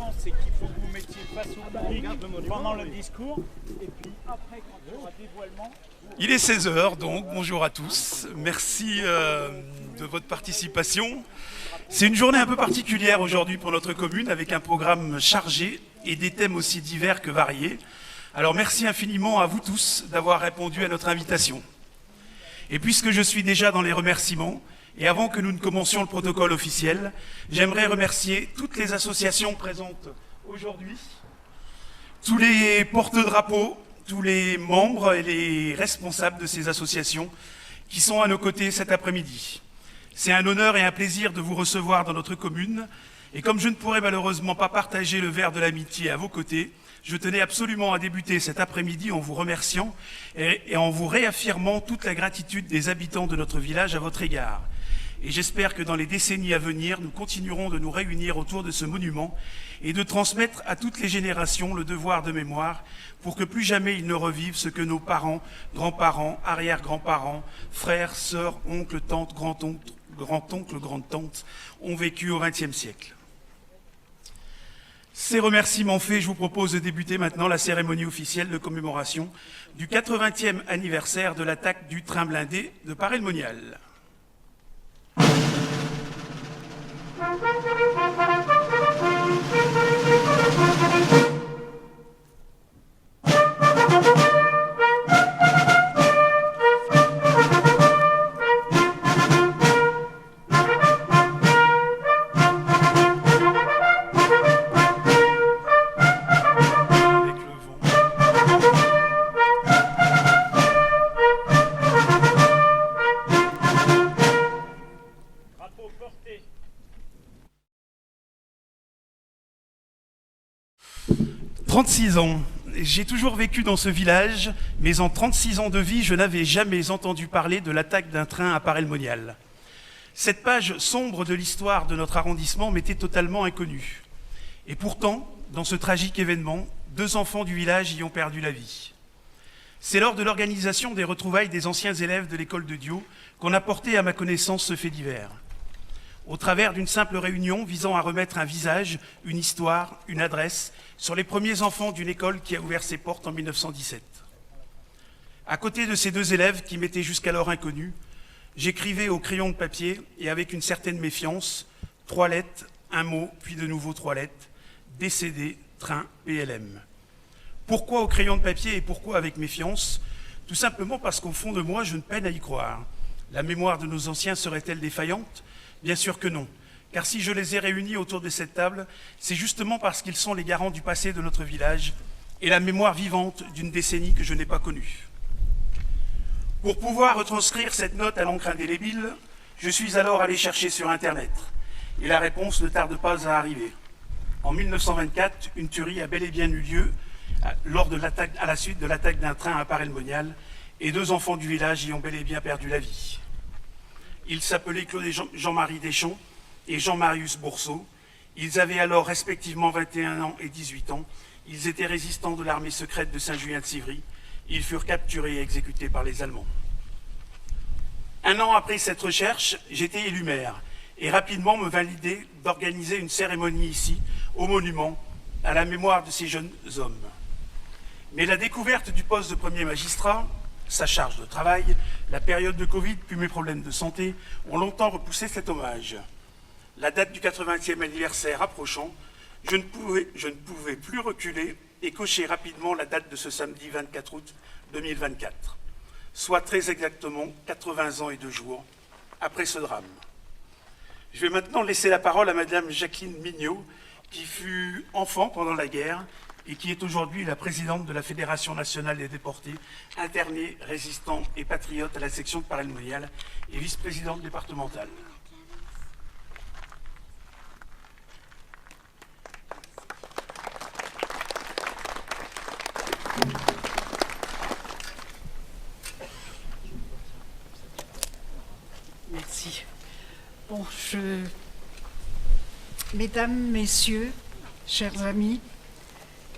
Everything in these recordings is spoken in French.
important, c'est qu'il faut que vous mettiez face au public pendant le discours, et puis après, quand il y aura dévoilement... Il est 16 h, donc bonjour à tous. Merci de votre participation. C'est une journée un peu particulière aujourd'hui pour notre commune, avec un programme chargé et des thèmes aussi divers que variés. Alors merci infiniment à vous tous d'avoir répondu à notre invitation. Et puisque je suis déjà dans les remerciements, et avant que nous ne commencions le protocole officiel, j'aimerais remercier toutes les associations présentes aujourd'hui, tous les porte-drapeaux, tous les membres et les responsables de ces associations qui sont à nos côtés cet après-midi. C'est un honneur et un plaisir de vous recevoir dans notre commune, et comme je ne pourrais malheureusement pas partager le verre de l'amitié à vos côtés, je tenais absolument à débuter cet après-midi en vous remerciant et en vous réaffirmant toute la gratitude des habitants de notre village à votre égard. Et j'espère que dans les décennies à venir, nous continuerons de nous réunir autour de ce monument et de transmettre à toutes les générations le devoir de mémoire pour que plus jamais ils ne revivent ce que nos parents, grands-parents, arrière-grands-parents, frères, sœurs, oncles, tantes, grand-oncles, grandes-tantes ont vécu au XXe siècle. Ces remerciements faits, je vous propose de débuter maintenant la cérémonie officielle de commémoration du 80e anniversaire de l'attaque du train blindé de Paray-le-Monial. Drapeau porté. 36 ans. J'ai toujours vécu dans ce village, mais en 36 ans de vie, je n'avais jamais entendu parler de l'attaque d'un train à Paray-le-Monial. Cette page sombre de l'histoire de notre arrondissement m'était totalement inconnue. Et pourtant, dans ce tragique événement, 2 enfants du village y ont perdu la vie. C'est lors de l'organisation des retrouvailles des anciens élèves de l'école de Diau qu'on a porté à ma connaissance ce fait divers. Au travers d'une simple réunion visant à remettre un visage, une histoire, une adresse sur les premiers enfants d'une école qui a ouvert ses portes en 1917. À côté de ces 2 élèves qui m'étaient jusqu'alors inconnus, j'écrivais au crayon de papier et avec une certaine méfiance, 3 lettres, un mot, puis de nouveau 3 lettres, décédé, train, PLM. Pourquoi au crayon de papier et pourquoi avec méfiance? Tout simplement parce qu'au fond de moi, je ne peine à y croire. La mémoire de nos anciens serait-elle défaillante? Bien sûr que non, car si je les ai réunis autour de cette table, c'est justement parce qu'ils sont les garants du passé de notre village et la mémoire vivante d'une décennie que je n'ai pas connue. Pour pouvoir retranscrire cette note à l'encre indélébile, je suis alors allé chercher sur Internet, et la réponse ne tarde pas à arriver. En 1924, une tuerie a bel et bien eu lieu à la suite de l'attaque d'un train à Paray-le-Monial, et 2 enfants du village y ont bel et bien perdu la vie. Ils s'appelaient Claude et Jean-Marie Deschamps et Jean-Marius Bourseau. Ils avaient alors respectivement 21 ans et 18 ans. Ils étaient résistants de l'armée secrète de Saint-Julien-de-Civry. Ils furent capturés et exécutés par les Allemands. 1 an après cette recherche, j'étais élu maire et rapidement me vint l'idée d'organiser une cérémonie ici, au monument, à la mémoire de ces jeunes hommes. Mais la découverte du poste de premier magistrat, sa charge de travail, la période de Covid, puis mes problèmes de santé, ont longtemps repoussé cet hommage. La date du 80e anniversaire approchant, je ne pouvais plus reculer et cocher rapidement la date de ce samedi 24 août 2024, soit très exactement 80 ans et 2 jours après ce drame. Je vais maintenant laisser la parole à Madame Jacqueline Mignot, qui fut enfant pendant la guerre et qui est aujourd'hui la présidente de la Fédération nationale des déportés, internés, résistants et patriotes à la section de Paray-le-Monial et vice-présidente départementale. Merci. Bon, Mesdames, Messieurs, chers amis,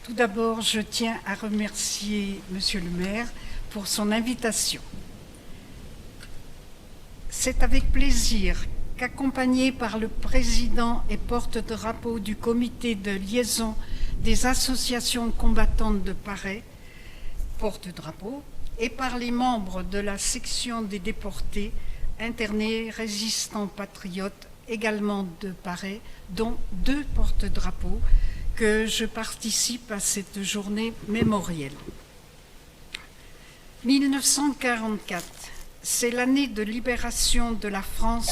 tout d'abord, je tiens à remercier Monsieur le maire pour son invitation. C'est avec plaisir qu'accompagné par le président et porte-drapeau du comité de liaison des associations combattantes de Paray, porte-drapeau, et par les membres de la section des déportés, internés, résistants, patriotes, également de Paray, dont 2 porte-drapeaux, que je participe à cette journée mémorielle. 1944, c'est l'année de libération de la France,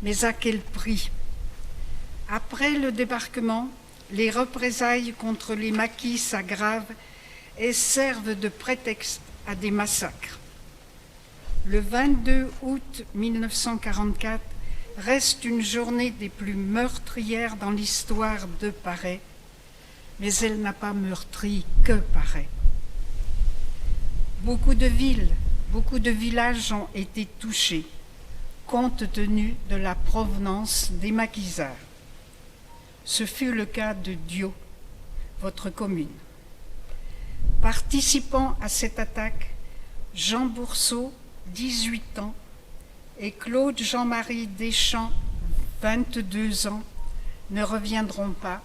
mais à quel prix? Après le débarquement, les représailles contre les maquis s'aggravent et servent de prétexte à des massacres. Le 22 août 1944 reste une journée des plus meurtrières dans l'histoire de Paray, mais elle n'a pas meurtri que Paray. Beaucoup de villes, beaucoup de villages ont été touchés, compte tenu de la provenance des maquisards. Ce fut le cas de Diot, votre commune. Participant à cette attaque, Jean Bourseau, 18 ans, et Claude Jean-Marie Deschamps, 22 ans, ne reviendront pas,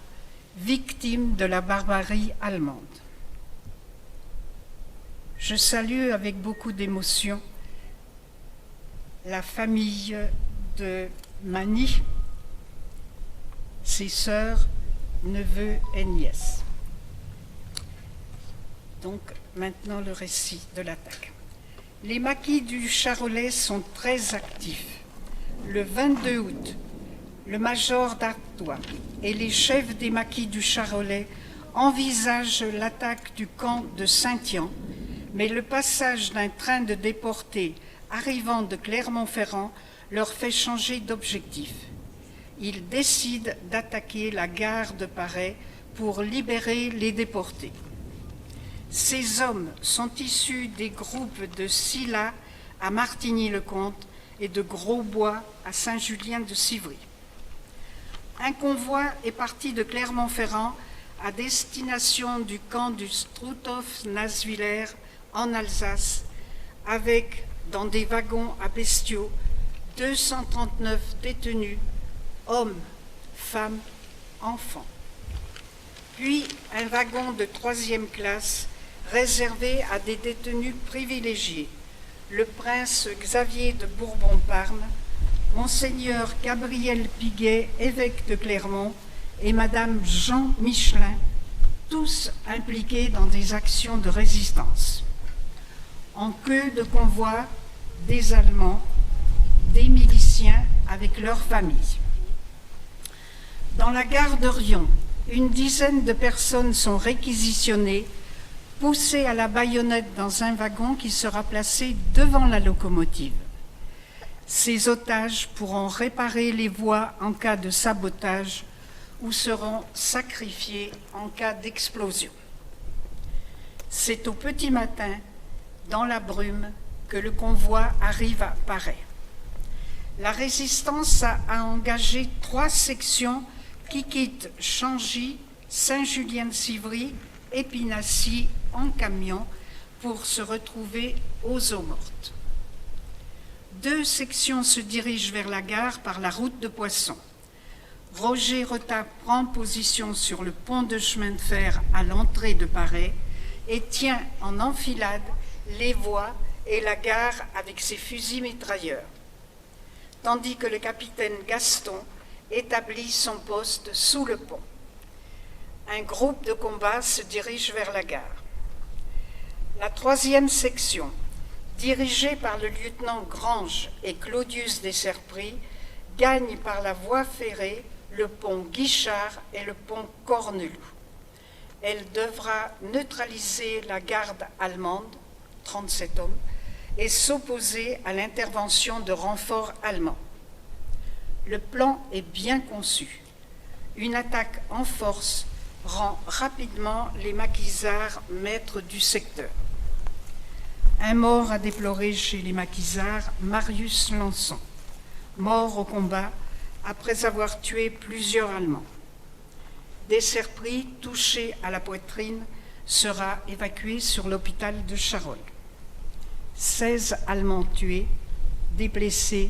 victimes de la barbarie allemande. Je salue avec beaucoup d'émotion la famille de Mani, ses sœurs, neveux et nièces. Donc, maintenant le récit de l'attaque. Les maquis du Charolais sont très actifs. Le 22 août, le major d'Artois et les chefs des maquis du Charolais envisagent l'attaque du camp de Saint-Yan, mais le passage d'un train de déportés arrivant de Clermont-Ferrand leur fait changer d'objectif. Ils décident d'attaquer la gare de Paray pour libérer les déportés. Ces hommes sont issus des groupes de Silla à Martigny-le-Comte et de Grosbois à Saint-Julien-de-Civry. Un convoi est parti de Clermont-Ferrand à destination du camp du Struthof-Naswiller en Alsace, avec, dans des wagons à bestiaux, 239 détenus, hommes, femmes, enfants. Puis un wagon de 3e classe réservé à des détenus privilégiés, le prince Xavier de Bourbon-Parme, Monseigneur Gabriel Piguet, évêque de Clermont, et Madame Jean Michelin, tous impliqués dans des actions de résistance. En queue de convoi, des Allemands, des miliciens avec leurs familles. Dans la gare de Riom, une dizaine de personnes sont réquisitionnées, poussées à la baïonnette dans un wagon qui sera placé devant la locomotive. Ces otages pourront réparer les voies en cas de sabotage ou seront sacrifiés en cas d'explosion. C'est au petit matin, dans la brume, que le convoi arrive à Paray. La résistance a engagé 3 sections qui quittent Changy, Saint-Julien-de-Civry et Pinassis en camion pour se retrouver aux Eaux Mortes. 2 sections se dirigent vers la gare par la route de Poisson. Roger Rota prend position sur le pont de chemin de fer à l'entrée de Paray et tient en enfilade les voies et la gare avec ses fusils mitrailleurs, tandis que le capitaine Gaston établit son poste sous le pont. Un groupe de combat se dirige vers la gare. La 3e section, dirigée par le lieutenant Grange et Claudius Desserpris, gagne par la voie ferrée le pont Guichard et le pont Corneloup. Elle devra neutraliser la garde allemande, 37 hommes, et s'opposer à l'intervention de renforts allemands. Le plan est bien conçu. Une attaque en force rend rapidement les maquisards maîtres du secteur. Un mort à déplorer chez les maquisards, Marius Lançon, mort au combat après avoir tué plusieurs Allemands. Desserpris, touché à la poitrine, sera évacué sur l'hôpital de Charolles. 16 Allemands tués, des blessés,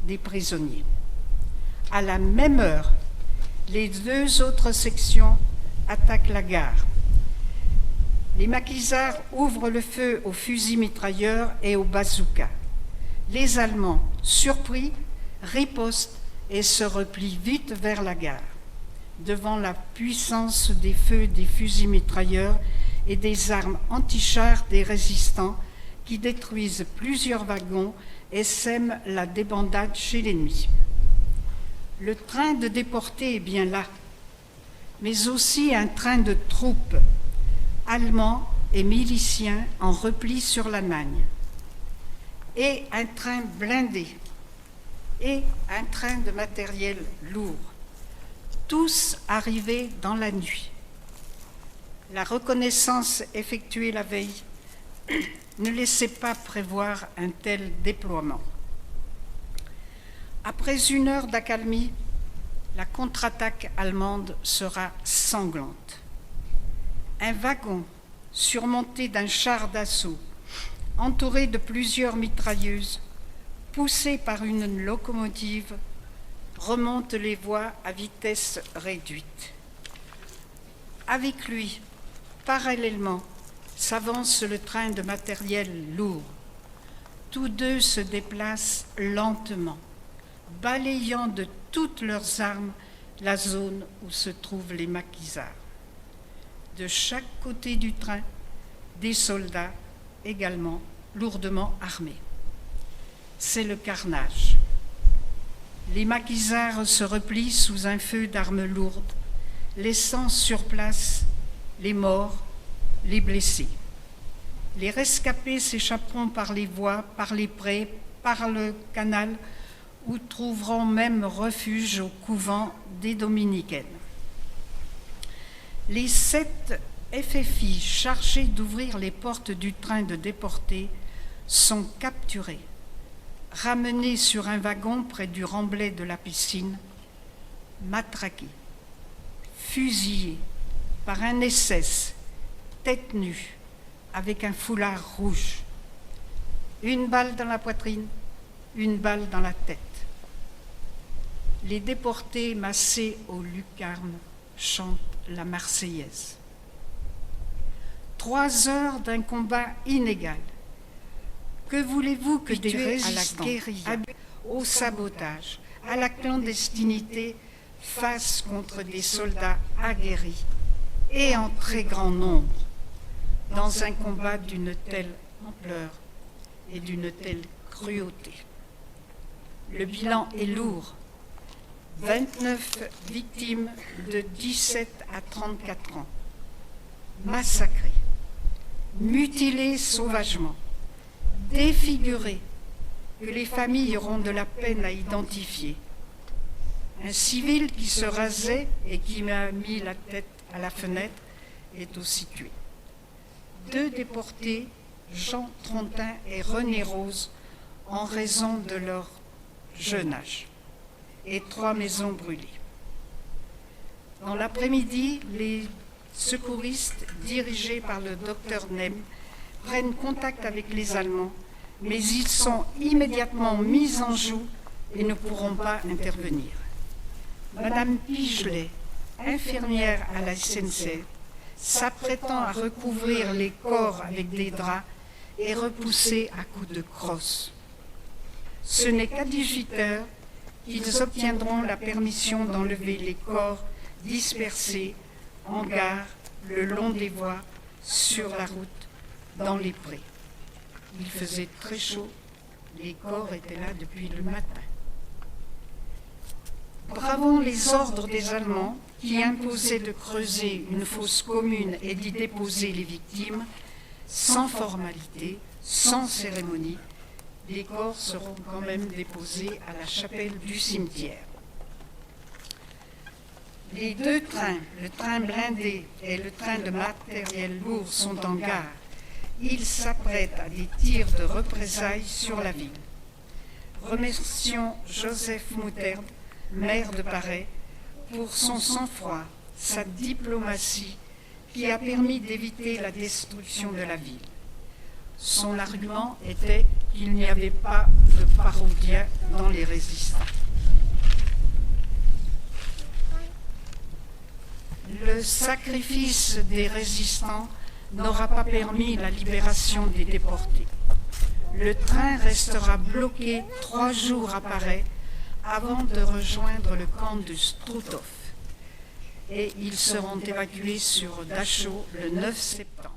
des prisonniers. À la même heure, les deux autres sections attaquent la gare. Les maquisards ouvrent le feu aux fusils mitrailleurs et aux bazookas. Les Allemands, surpris, ripostent et se replient vite vers la gare. Devant la puissance des feux des fusils mitrailleurs et des armes anti-chars des résistants qui détruisent plusieurs wagons et sèment la débandade chez l'ennemi. Le train de déportés est bien là, mais aussi un train de troupes, allemands et miliciens en repli sur l'Allemagne, et un train blindé, et un train de matériel lourd, tous arrivés dans la nuit. La reconnaissance effectuée la veille ne laissait pas prévoir un tel déploiement. Après une heure d'accalmie, la contre-attaque allemande sera sanglante. Un wagon surmonté d'un char d'assaut, entouré de plusieurs mitrailleuses, poussé par une locomotive, remonte les voies à vitesse réduite. Avec lui, parallèlement, s'avance le train de matériel lourd. Tous deux se déplacent lentement, balayant de toutes leurs armes la zone où se trouvent les maquisards. De chaque côté du train, des soldats également lourdement armés. C'est le carnage. Les maquisards se replient sous un feu d'armes lourdes, laissant sur place les morts, les blessés. Les rescapés s'échapperont par les voies, par les prés, par le canal, ou trouveront même refuge au couvent des Dominicaines. Les 7 FFI chargés d'ouvrir les portes du train de déportés sont capturés, ramenés sur un wagon près du remblai de la piscine, matraqués, fusillés par un SS, tête nue, avec un foulard rouge. Une balle dans la poitrine, une balle dans la tête. Les déportés massés au lucarne chantent la Marseillaise. 3 heures d'un combat inégal. Que voulez-vous que des résistants, au sabotage, à la clandestinité, fassent contre des soldats aguerris et en très grand nombre, dans un combat d'une telle ampleur et d'une telle cruauté? Le bilan est lourd. 29 victimes de 17 à 34 ans, massacrées, mutilées sauvagement, défigurées, que les familles auront de la peine à identifier. Un civil qui se rasait et qui m'a mis la tête à la fenêtre est aussi tué. 2 déportés, Jean Trontin et René Rose, en raison de leur jeune âge, et 3 maisons brûlées. Dans l'après-midi, les secouristes, dirigés par le docteur Nem, prennent contact avec les Allemands, mais ils sont immédiatement mis en joue et ne pourront pas intervenir. Madame Pigelet, infirmière à la SNCF, s'apprêtant à recouvrir les corps avec des draps, est repoussée à coups de crosse. Ce n'est qu'à 18 heures qu'ils obtiendront la permission d'enlever les corps dispersés en gare, le long des voies, sur la route, dans les prés. Il faisait très chaud, les corps étaient là depuis le matin. Bravant les ordres des Allemands qui imposaient de creuser une fosse commune et d'y déposer les victimes, sans formalité, sans cérémonie, les corps seront quand même déposés à la chapelle du cimetière. Les 2 trains, le train blindé et le train de matériel lourd, sont en gare. Ils s'apprêtent à des tirs de représailles sur la ville. Remercions Joseph Mouterde, maire de Paray, pour son sang-froid, sa diplomatie, qui a permis d'éviter la destruction de la ville. Son argument était qu'il n'y avait pas de parodien dans les résistants. Le sacrifice des résistants n'aura pas permis la libération des déportés. Le train restera bloqué 3 jours à Paray avant de rejoindre le camp de Struthof. Et ils seront évacués sur Dachau le 9 septembre.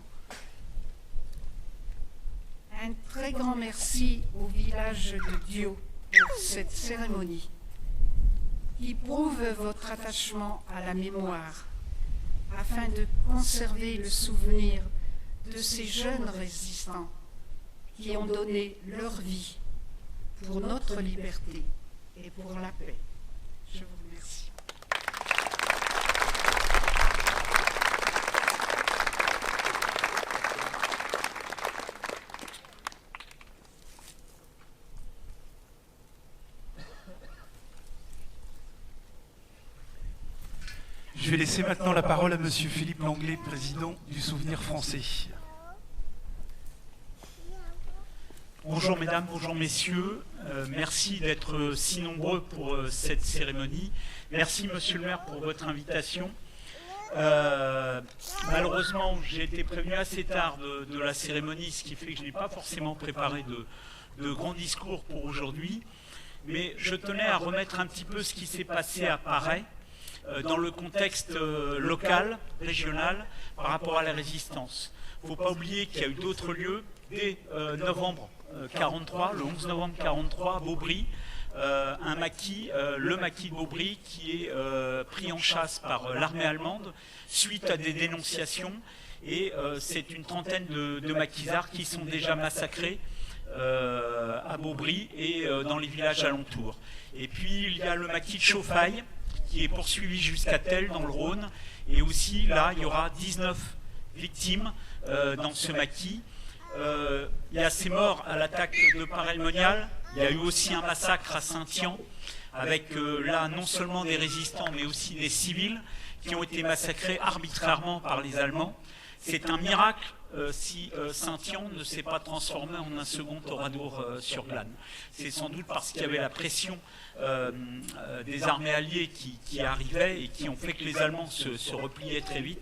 Un très grand merci au village de Dieu pour cette cérémonie qui prouve votre attachement à la mémoire afin de conserver le souvenir de ces jeunes résistants qui ont donné leur vie pour notre liberté et pour la paix. Je vous remercie. Je vais laisser maintenant la parole à Monsieur Philippe Langlais, président du Souvenir français. Bonjour mesdames, bonjour messieurs, merci d'être si nombreux pour cette cérémonie. Merci monsieur le maire pour votre invitation. Malheureusement, j'ai été prévenu assez tard de la cérémonie, ce qui fait que je n'ai pas forcément préparé de grands discours pour aujourd'hui. Mais je tenais à remettre un petit peu ce qui s'est passé à Paray dans le contexte local, régional, par rapport à la résistance. Il ne faut pas oublier qu'il y a eu d'autres lieux dès novembre 43, le 11 novembre 43, à Beaubry, un maquis, le maquis de Beaubry, qui est pris en chasse par l'armée allemande suite à des dénonciations. Et c'est une trentaine de maquisards qui sont déjà massacrés à Beaubry et dans les villages alentours. Et puis il y a le maquis de Chauffaille, qui est poursuivi jusqu'à Tel, dans le Rhône. Et aussi, là, il y aura 19 victimes dans ce maquis. Il y a ces morts à l'attaque de Paray-le-Monial. Il y a eu aussi un massacre à Saint-Yan, avec là, non seulement des résistants, mais aussi des civils qui ont été massacrés arbitrairement par les Allemands. C'est un miracle si Saint-Yan ne s'est pas transformé en un second Oradour-sur-Glane. C'est sans doute parce qu'il y avait la pression des armées alliées qui arrivaient et qui ont fait que les Allemands se repliaient très vite,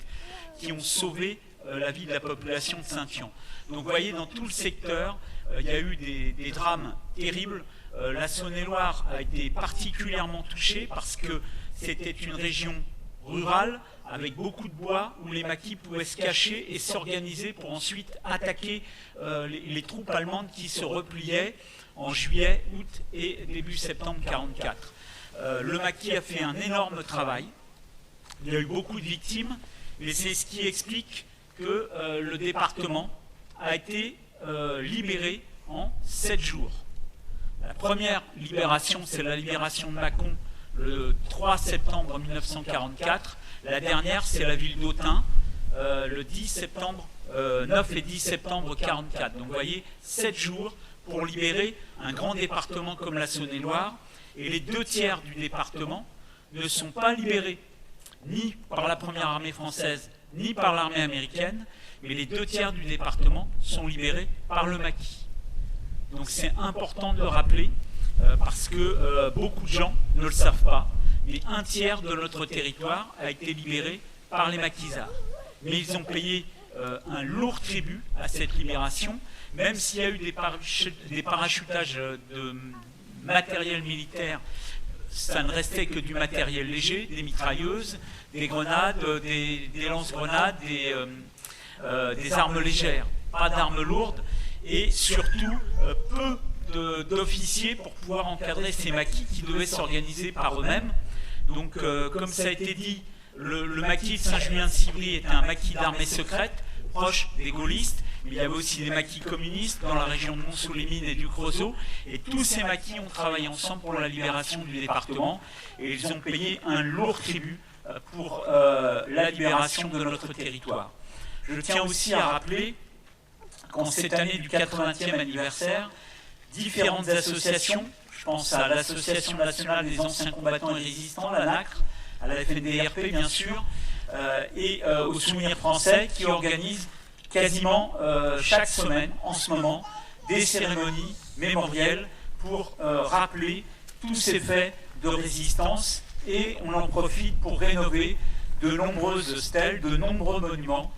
qui ont sauvé la vie de la population de Saint-Yan. Donc vous voyez, dans tout le secteur, il y a eu des drames terribles. La Saône-et-Loire a été particulièrement touchée parce que c'était une région rurale avec beaucoup de bois où les maquis pouvaient se cacher et s'organiser pour ensuite attaquer les troupes allemandes qui se repliaient en juillet, août et début septembre 1944. Le maquis a fait un énorme travail. Il y a eu beaucoup de victimes, mais c'est ce qui explique que le département a été libéré en 7 jours. La première libération, c'est la libération de Mâcon le 3 septembre 1944. La dernière, c'est la ville d'Autun, le 10 septembre, 9 et 10 septembre 1944. Donc vous voyez, 7 jours pour libérer un grand département comme la Saône-et-Loire. Et les 2 tiers du département ne sont pas libérés ni par la première armée française, ni par l'armée américaine, mais les 2 tiers du département sont libérés par le maquis. Donc c'est important de le rappeler, parce que beaucoup de gens ne le savent pas, mais 1 tiers de notre territoire a été libéré par les maquisards. Mais ils ont payé un lourd tribut à cette libération, même s'il y a eu des parachutages de matériel militaire. Ça ne restait que du matériel léger, des mitrailleuses, des grenades, des lance-grenades, des armes légères, pas d'armes lourdes, et surtout peu d'officiers pour pouvoir encadrer ces maquis qui devaient s'organiser par eux-mêmes. Donc, comme ça a été dit, le maquis de Saint-Julien-de-Civry était un maquis d'armée secrète, proche des gaullistes, mais il y avait aussi des maquis communistes dans la région de Mont-sous-les-Mines et du Creusot, et tous ces maquis ont travaillé ensemble pour la libération du département, et ils ont payé un lourd tribut pour la libération de notre territoire. Je tiens aussi à rappeler qu'en cette année du 80e anniversaire, différentes associations, je pense à l'Association nationale des anciens combattants et résistants, la NACRE, à la FNDRP bien sûr, et au Souvenir français, qui organisent quasiment chaque semaine en ce moment des cérémonies mémorielles pour rappeler tous ces faits de résistance, et on en profite pour rénover de nombreuses stèles, de nombreux monuments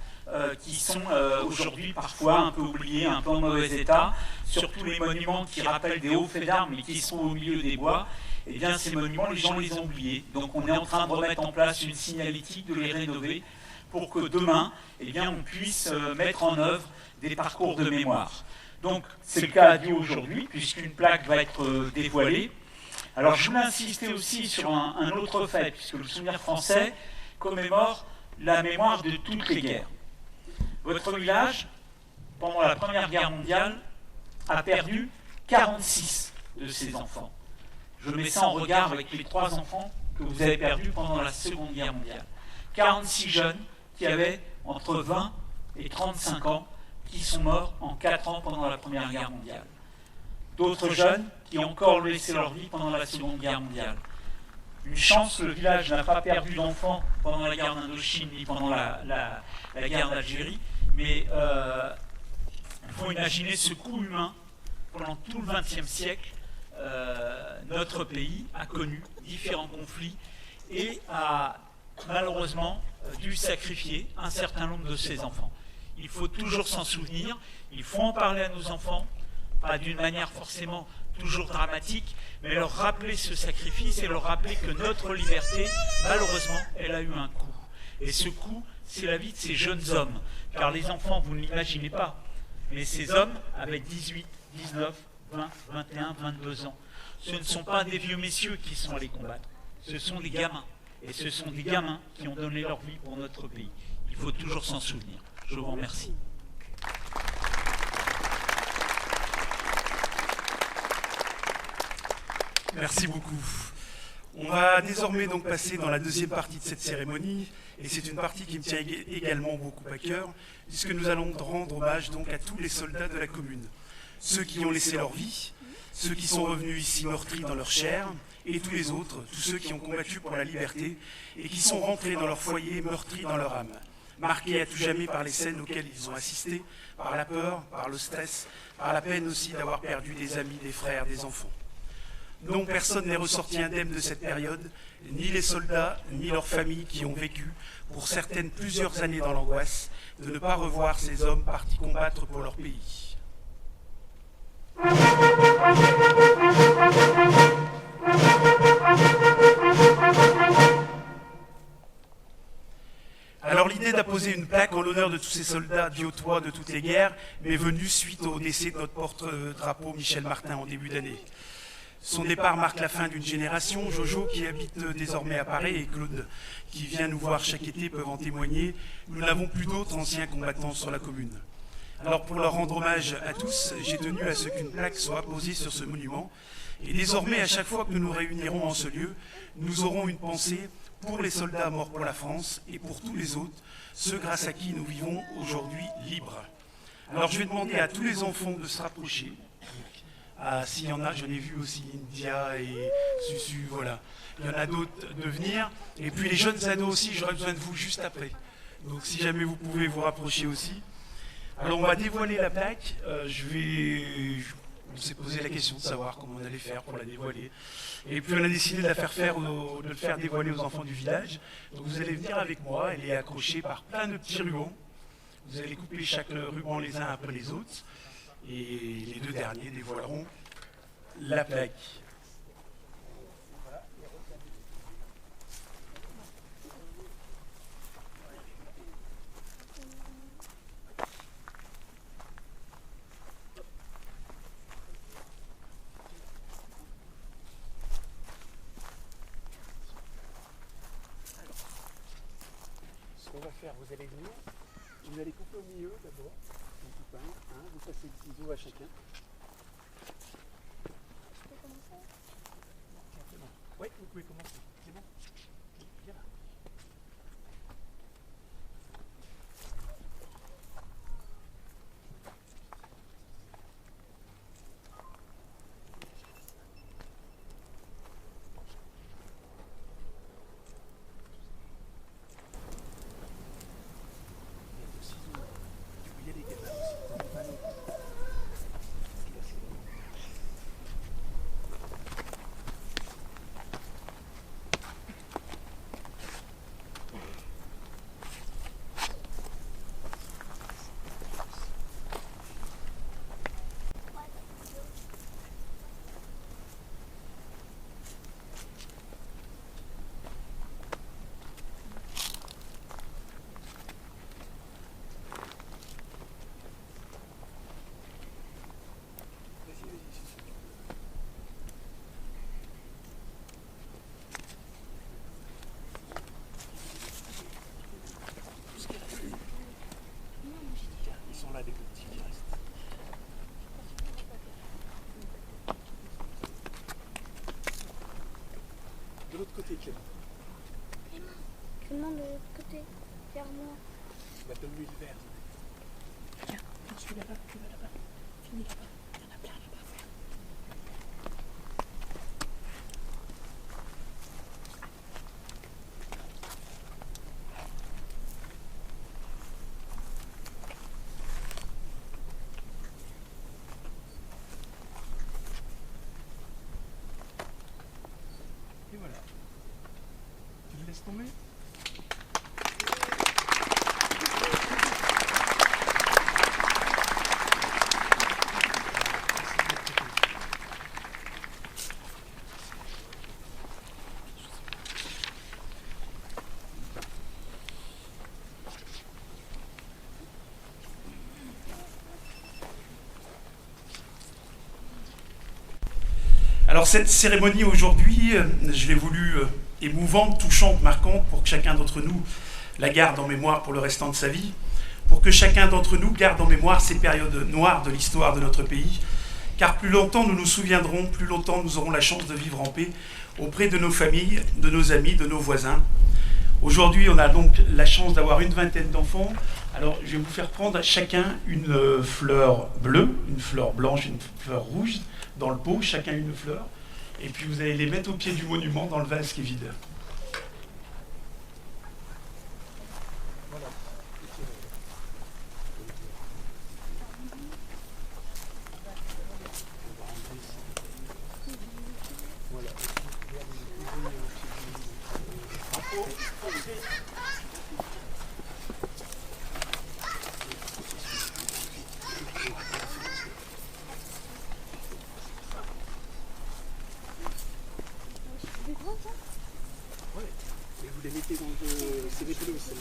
qui sont aujourd'hui parfois un peu oubliés, un peu en mauvais état, surtout les monuments qui rappellent des hauts faits d'armes mais qui sont au milieu des bois. Eh bien, ces monuments, les gens les ont oubliés. Donc on est en train de remettre en place une signalétique, de les rénover, pour que demain, eh bien, on puisse mettre en œuvre des parcours de mémoire. Donc c'est le cas à Dieu aujourd'hui, puisqu'une plaque va être dévoilée. Alors je voulais insister aussi sur un autre fait, puisque le Souvenir français commémore la mémoire de toutes les guerres. Votre village, pendant la Première Guerre mondiale, a perdu 46 de ses enfants. Je mets ça en regard avec les 3 enfants que vous avez perdus pendant la Seconde Guerre mondiale. 46 jeunes qui avaient entre 20 et 35 ans, qui sont morts en 4 ans pendant la Première Guerre mondiale. D'autres jeunes qui ont encore laissé leur vie pendant la Seconde Guerre mondiale. Une chance, le village n'a pas perdu d'enfants pendant la guerre d'Indochine ni pendant la guerre d'Algérie, mais il faut imaginer ce coût humain. Pendant tout le XXe siècle, notre pays a connu différents conflits et a malheureusement dû sacrifier un certain nombre de ses enfants. Il faut toujours s'en souvenir, il faut en parler à nos enfants, pas d'une manière forcément toujours dramatique, mais leur rappeler ce sacrifice et leur rappeler que notre liberté, malheureusement, elle a eu un coût. Et ce coût, c'est la vie de ces jeunes hommes. Car les enfants, vous ne l'imaginez pas, mais ces hommes, avec 18, 19, 20, 21, 22 ans, ce ne sont pas des vieux messieurs qui sont allés combattre, ce sont des gamins. Et ce sont des gamins qui ont donné leur vie pour notre pays. Il faut toujours s'en souvenir. Je vous remercie. Merci beaucoup. On va désormais donc passer dans la deuxième partie de cette cérémonie, et c'est une partie qui me tient également beaucoup à cœur, puisque nous allons rendre hommage donc à tous les soldats de la commune, ceux qui ont laissé leur vie, ceux qui sont revenus ici meurtris dans leur chair, et tous les autres, tous ceux qui ont combattu pour la liberté et qui sont rentrés dans leur foyer meurtris dans leur âme, marqués à tout jamais par les scènes auxquelles ils ont assisté, par la peur, par le stress, par la peine aussi d'avoir perdu des amis, des frères, des enfants. Non, personne n'est ressorti indemne de cette période, ni les soldats, ni leurs familles qui ont vécu, pour certaines plusieurs années dans l'angoisse, de ne pas revoir ces hommes partis combattre pour leur pays. Alors l'idée d'apposer une plaque en l'honneur de tous ces soldats diotois de toutes les guerres m'est venue suite au décès de notre porte-drapeau Michel Martin en début d'année. Son départ marque la fin d'une génération. Jojo, qui habite désormais à Paris, et Claude, qui vient nous voir chaque été, peuvent en témoigner. Nous n'avons plus d'autres anciens combattants sur la commune. Alors pour leur rendre hommage à tous, j'ai tenu à ce qu'une plaque soit posée sur ce monument. Et désormais, à chaque fois que nous nous réunirons en ce lieu, nous aurons une pensée pour les soldats morts pour la France et pour tous les autres, ceux grâce à qui nous vivons aujourd'hui libres. Alors je vais demander à tous les enfants de se rapprocher. S'il y en a, j'en ai vu aussi India et Susu, voilà. Il y en a d'autres de venir. Et puis les jeunes ados aussi, j'aurai besoin de vous juste après. Donc si jamais vous pouvez vous rapprocher aussi. Alors on va dévoiler la plaque. On s'est posé la question de savoir comment on allait faire pour la dévoiler. Et puis on a décidé de le faire dévoiler aux enfants du village. Donc vous allez venir avec moi, elle est accrochée par plein de petits rubans. Vous allez couper chaque ruban les uns après les autres. Et les deux derniers dévoileront la plaque. Ce qu'on va faire, vous allez venir, vous allez couper au milieu d'abord. Vous passez le ciseau à chacun. Je peux commencer ? Oui, vous pouvez commencer. C'est bon ? Viens là. côté, Clément. Clément de l'autre côté, vers moi. Bah, donne-lui le verre. Viens, tu vas là-bas, tu vas là-bas. Finis là-bas, il y en a plein là-bas. Et voilà. Tu le laisses tomber? Alors cette cérémonie aujourd'hui, je l'ai voulu émouvante, touchante, marquante pour que chacun d'entre nous la garde en mémoire pour le restant de sa vie, pour que chacun d'entre nous garde en mémoire ces périodes noires de l'histoire de notre pays, car plus longtemps nous nous souviendrons, plus longtemps nous aurons la chance de vivre en paix auprès de nos familles, de nos amis, de nos voisins. Aujourd'hui, on a donc la chance d'avoir une vingtaine d'enfants. Alors, je vais vous faire prendre à chacun une fleur bleue, une fleur blanche, une fleur rouge dans le pot, chacun une fleur. Et puis vous allez les mettre au pied du monument dans le vase qui est vide. Voilà. Et vous les mettez dans le... C'est des bleus, c'est...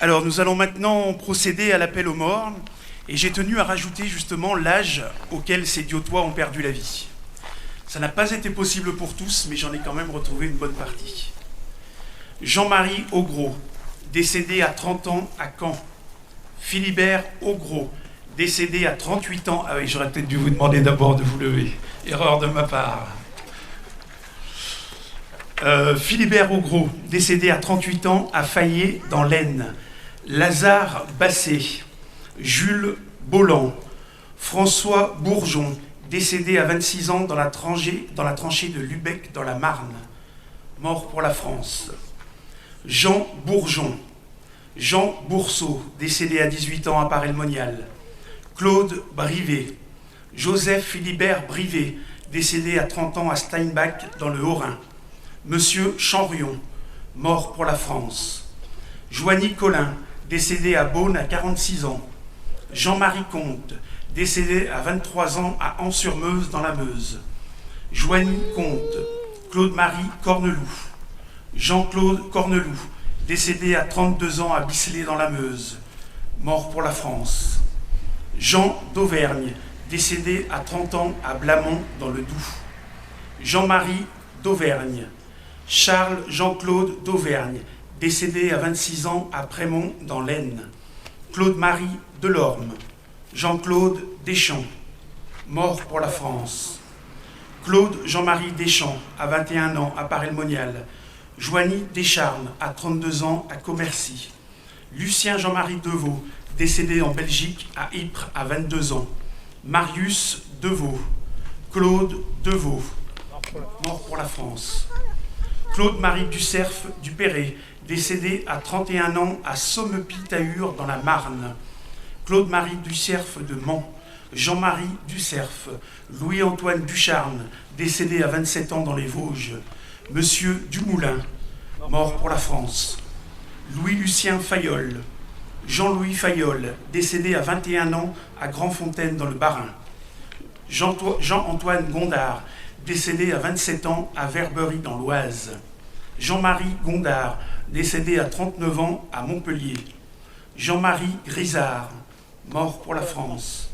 Alors nous allons maintenant procéder à l'appel aux morts, et j'ai tenu à rajouter justement l'âge auquel ces Diotois ont perdu la vie. Ça n'a pas été possible pour tous, mais j'en ai quand même retrouvé une bonne partie. Jean-Marie Augros, décédé à 30 ans à Caen. Philibert Augros, décédé à 38 ans... Ah oui, j'aurais peut-être dû vous demander d'abord de vous lever. Erreur de ma part. Philibert Augros, décédé à 38 ans à Fayet dans l'Aisne. Lazare Basset, Jules Bolland, François Bourgeon, décédé à 26 ans dans la tranchée de Lubeck dans la Marne, mort pour la France. Jean Bourgeon, Jean Bourseau, décédé à 18 ans à Paray-le-Monial. Claude Brivet, Joseph Philibert Brivet, décédé à 30 ans à Steinbach dans le Haut-Rhin. Monsieur Chanrion, mort pour la France. Joigny Collin, décédé à Beaune à 46 ans. Jean-Marie Comte, décédé à 23 ans à Ans-sur-Meuse dans la Meuse. Joigny Comte, Claude-Marie Corneloup. Jean-Claude Corneloup, décédé à 32 ans à Bisley dans la Meuse, mort pour la France. Jean d'Auvergne, décédé à 30 ans à Blamont dans le Doubs. Jean-Marie d'Auvergne. Charles Jean-Claude d'Auvergne, décédé à 26 ans à Prémont dans l'Aisne. Claude-Marie Delorme. Jean-Claude Deschamps, mort pour la France. Claude Jean-Marie Deschamps, à 21 ans à Paray-le-Monial. Joigny Descharnes, à 32 ans à Commercy. Lucien Jean-Marie Deveau, décédé en Belgique à Ypres à 22 ans. Marius Deveau. Claude Deveau, mort pour la France. Claude-Marie Ducerf du Perret, décédé à 31 ans à Sommepy-Tahur dans la Marne. Claude-Marie Ducerf de Mans. Jean-Marie Ducerf. Louis-Antoine Ducharne, décédé à 27 ans dans les Vosges. Monsieur Dumoulin, mort pour la France. Louis-Lucien Fayolle. Jean-Louis Fayolle, décédé à 21 ans à Grandfontaine dans le Bas-Rhin. Jean-Antoine Gondard, décédé à 27 ans à Verberie dans l'Oise. Jean-Marie Gondard, décédé à 39 ans à Montpellier. Jean-Marie Grisard, mort pour la France.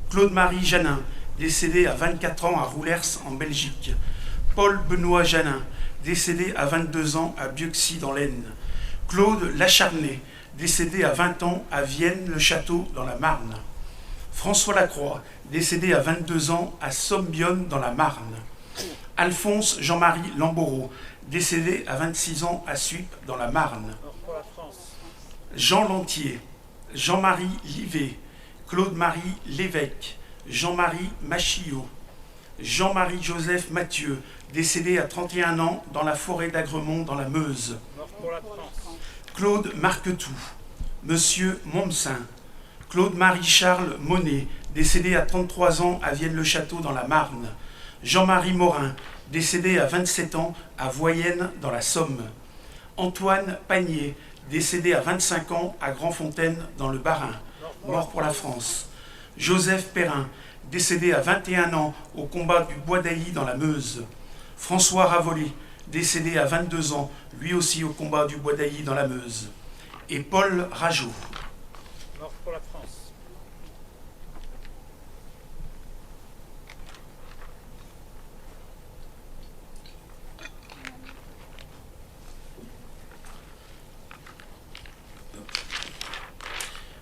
Claude-Marie Janin, décédé à 24 ans à Roulers en Belgique. Paul-Benoît Janin, décédé à 22 ans à Bieuxy dans l'Aisne. Claude Lacharnay, décédé à 20 ans à Vienne-le-Château dans la Marne. François Lacroix, décédé à 22 ans à Sombionne dans la Marne. Alphonse Jean-Marie Lambourreau, décédé à 26 ans à Suippes dans la Marne. Jean Lantier, Jean-Marie Livet, Claude-Marie Lévesque, Jean-Marie Machillot, Jean-Marie Joseph Mathieu, décédé à 31 ans dans la forêt d'Agremont dans la Meuse. Claude Marquetou, Monsieur Mompsin, Claude-Marie Charles Monet, décédé à 33 ans à Vienne-le-Château dans la Marne. Jean-Marie Morin, décédé à 27 ans à Voyenne dans la Somme. Antoine Pagnier, décédé à 25 ans à Grandfontaine dans le Bas-Rhin, mort pour la France. Joseph Perrin, décédé à 21 ans au combat du Bois d'Ailly dans la Meuse. François Ravolé, décédé à 22 ans, lui aussi au combat du Bois d'Ailly dans la Meuse. Et Paul Rageot, mort pour la France.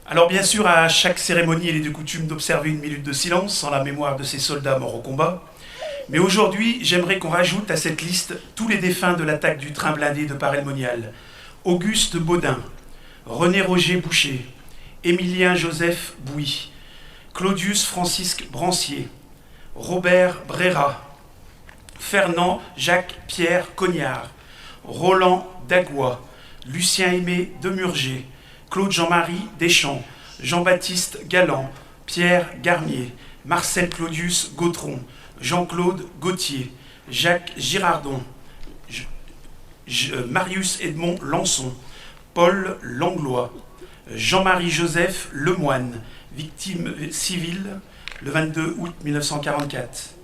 Alors bien sûr, à chaque cérémonie, il est de coutume d'observer une minute de silence en la mémoire de ces soldats morts au combat. Mais aujourd'hui, j'aimerais qu'on rajoute à cette liste tous les défunts de l'attaque du train blindé de Paray-le-Monial. Auguste Baudin, René-Roger Boucher, Émilien Joseph Bouy, Claudius Francisque Brancier, Robert Brera, Fernand Jacques Pierre Cognard, Roland Dagois, Lucien Aimé Demurger, Claude Jean-Marie Deschamps, Jean-Baptiste Galland, Pierre Garnier, Marcel Claudius Gautron, Jean-Claude Gauthier, Jacques Girardon, Marius Edmond Lançon, Paul Langlois, Jean-Marie Joseph Lemoine, victime civile le 22 août 1944.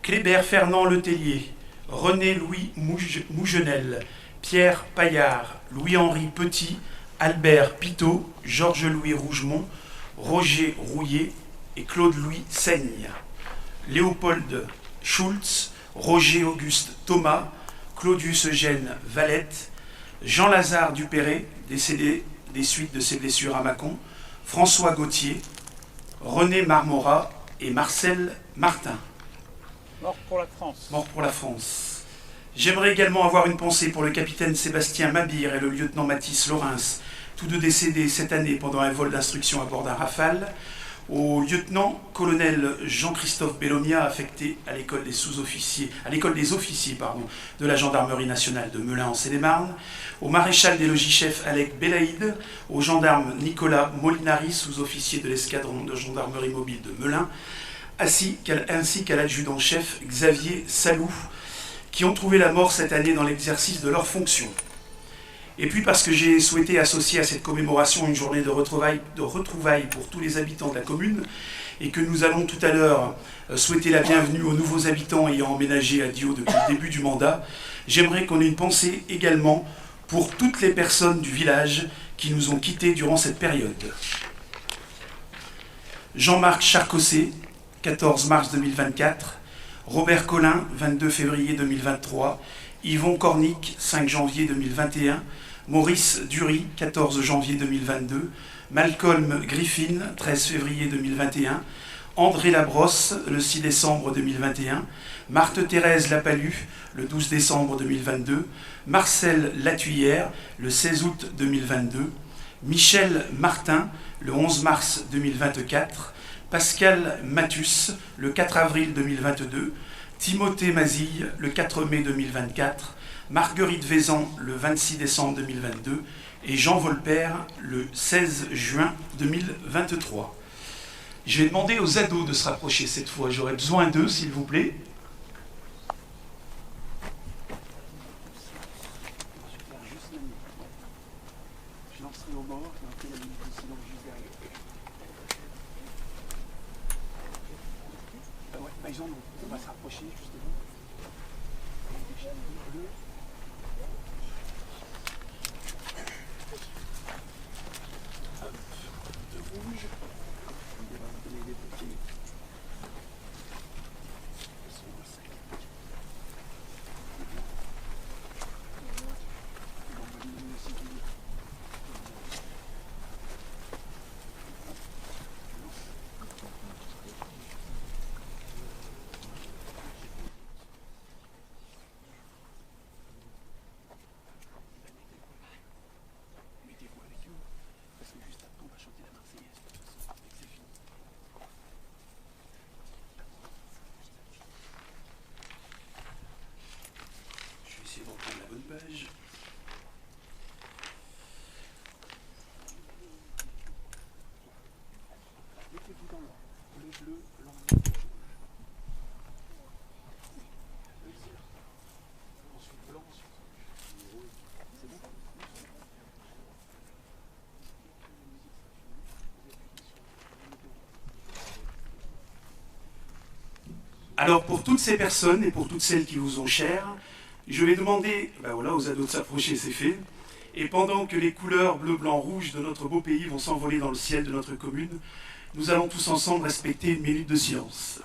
Kléber Fernand Letellier, René-Louis Mougenel, Pierre Paillard, Louis-Henri Petit, Albert Pitot, Georges-Louis Rougemont, Roger Rouillet et Claude-Louis Seigne. Léopold Schultz, Roger-Auguste Thomas, Claudius Eugène Valette, Jean-Lazare Dupéré, décédé des suites de ses blessures à Mâcon, François Gauthier, René Marmora et Marcel Martin. Mort pour la France. Mort pour la France. J'aimerais également avoir une pensée pour le capitaine Sébastien Mabire et le lieutenant Mathis Laurens, tous deux décédés cette année pendant un vol d'instruction à bord d'un Rafale, au lieutenant-colonel Jean-Christophe Bellomia, affecté à l'école des sous-officiers, de la gendarmerie nationale de Melun en Seine-et-Marne, au maréchal des logis-chefs Alec Belaïd, au gendarme Nicolas Molinari, sous-officier de l'escadron de gendarmerie mobile de Melun, ainsi qu'à l'adjudant-chef Xavier Salou, qui ont trouvé la mort cette année dans l'exercice de leurs fonctions. Et puis parce que j'ai souhaité associer à cette commémoration une journée de retrouvailles pour tous les habitants de la commune, et que nous allons tout à l'heure souhaiter la bienvenue aux nouveaux habitants ayant emménagé à Dio depuis le début du mandat, j'aimerais qu'on ait une pensée également pour toutes les personnes du village qui nous ont quittés durant cette période. Jean-Marc Charcosset, 14 mars 2024, Robert Collin, 22 février 2023, Yvon Cornic, 5 janvier 2021, Maurice Dury, 14 janvier 2022, Malcolm Griffin, 13 février 2021, André Labrosse, le 6 décembre 2021, Marthe-Thérèse Lapalu, le 12 décembre 2022, Marcel Latuyère, le 16 août 2022, Michel Martin, le 11 mars 2024, Pascal Mathus, le 4 avril 2022, Timothée Mazille, le 4 mai 2024, Marguerite Vaizan, le 26 décembre 2022, et Jean Volper, le 16 juin 2023. Je vais demander aux ados de se rapprocher cette fois. J'aurais besoin d'eux, s'il vous plaît. Je lancerai au bord, je lancerai la minute de silence juste derrière. Ouais, ils ont, on va se rapprocher justement. Rouge. Essayer de reprendre la bonne page. Mettez-vous dans l'ordre. Le bleu, l'orange, le rouge. Le vert. Ensuite blanc, ensuite rouge. C'est bon? Alors pour toutes ces personnes et pour toutes celles qui vous ont chères, je vais demander aux ados de s'approcher, c'est fait. Et pendant que les couleurs bleu, blanc, rouge de notre beau pays vont s'envoler dans le ciel de notre commune, nous allons tous ensemble respecter une minute de silence.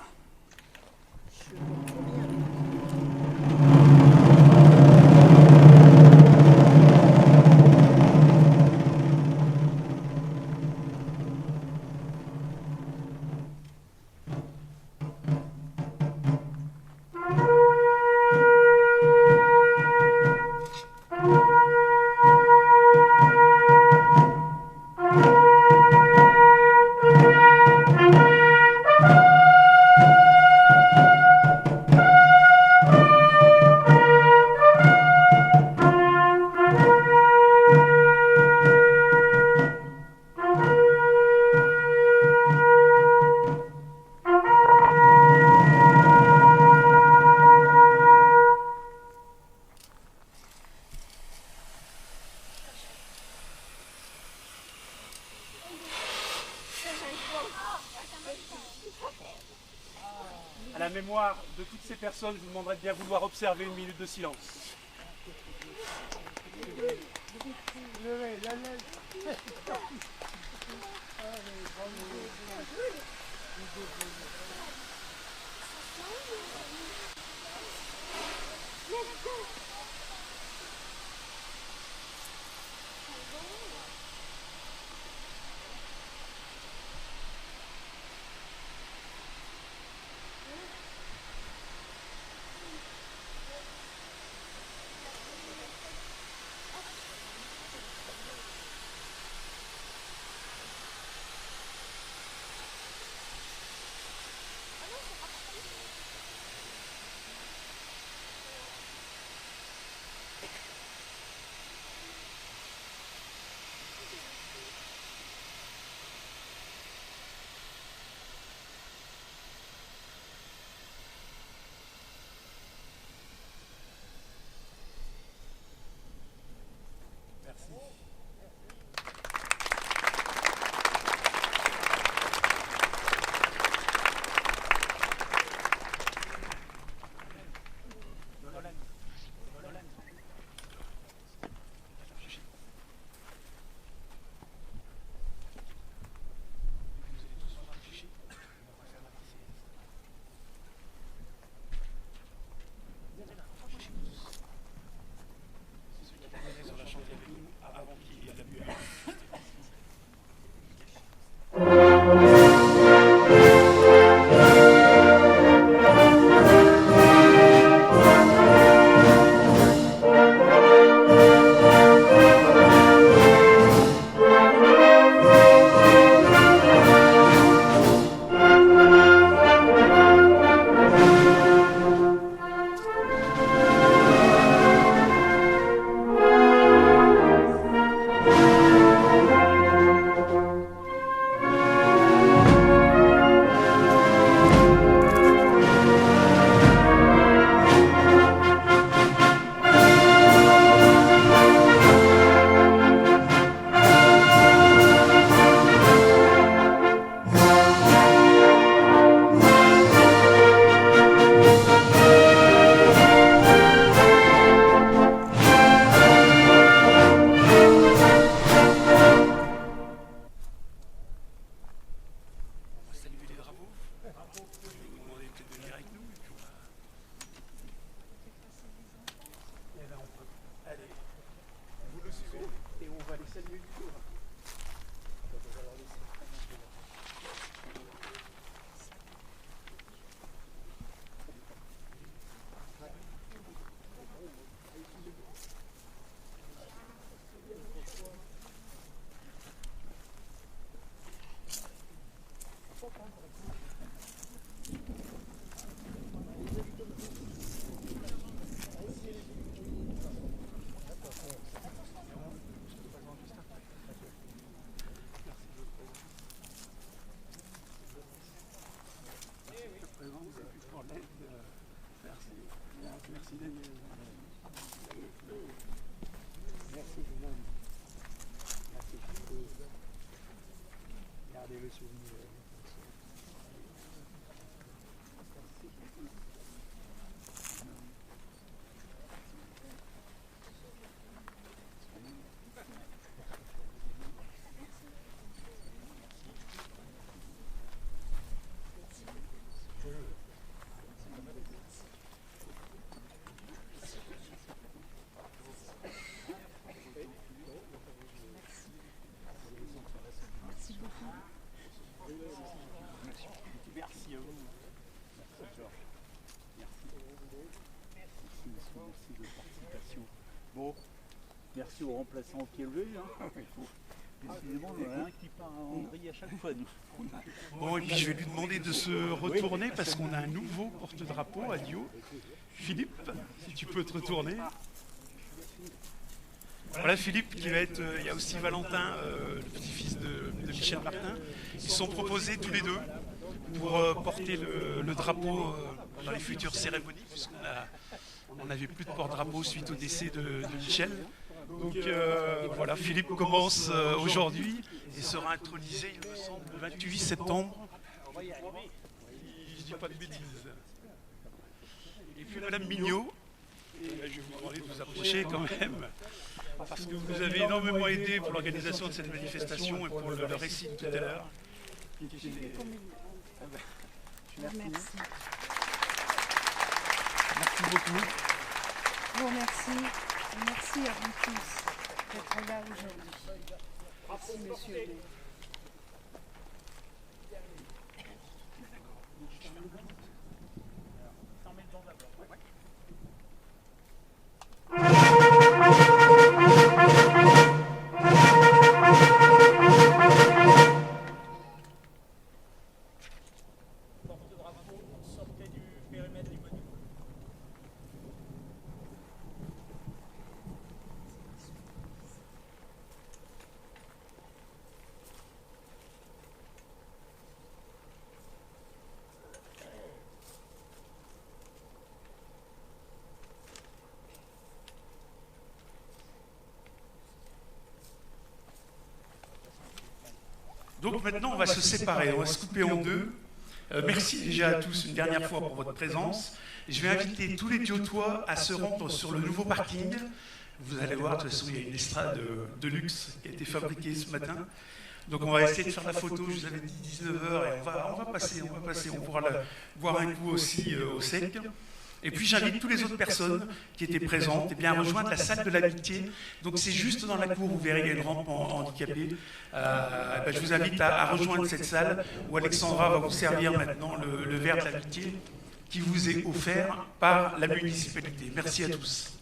À la mémoire de toutes ces personnes, je vous demanderai de bien vouloir observer une minute de silence. Merci à vous. Merci de participation. Bon, merci aux remplaçants au pied levé. Décidément, on en a un qui part en vrille à chaque fois. Bon, et puis je vais lui demander de se retourner parce qu'on a un nouveau porte-drapeau à Dio. Philippe, si tu peux te retourner. Voilà Philippe qui va être. Il y a aussi Valentin, le petit-fils de Michel Martin. Ils sont proposés tous les deux pour porter le drapeau dans les futures cérémonies, puisqu'on n'avait plus de porte-drapeau suite au décès de Michel. Donc voilà, Philippe commence aujourd'hui et sera intronisé, il me semble, le 28 septembre. Je dis pas de bêtises. Et puis Madame Mignot, je vais vous demander de vous approcher quand même, parce que vous avez énormément aidé pour l'organisation de cette manifestation et pour le récit de tout à l'heure. Merci. Merci beaucoup. Je vous remercie. Merci à vous tous d'être là aujourd'hui. Merci, monsieur le maire. Porte-drapeau, sortez du périmètre du monument. Donc maintenant, on va se séparer, on va se couper en deux. Merci déjà à tous une dernière fois pour votre présence. Je vais inviter tous les Diotois à se rendre sur le nouveau parking. Vous allez voir, de toute façon, il y a une estrade de luxe qui a été fabriquée ce matin. Donc on va essayer de faire la photo, je vous avais dit 19h, et on va passer, on pourra boire un coup aussi au sec. Et puis j'invite toutes les autres personnes qui étaient présentes à rejoindre la salle de l'amitié. Donc c'est juste dans la cour, vous verrez, il y a une rampe handicapée. Je vous invite à rejoindre cette salle où Alexandra va vous servir maintenant le verre de l'amitié qui vous est offert par la municipalité. Merci à tous.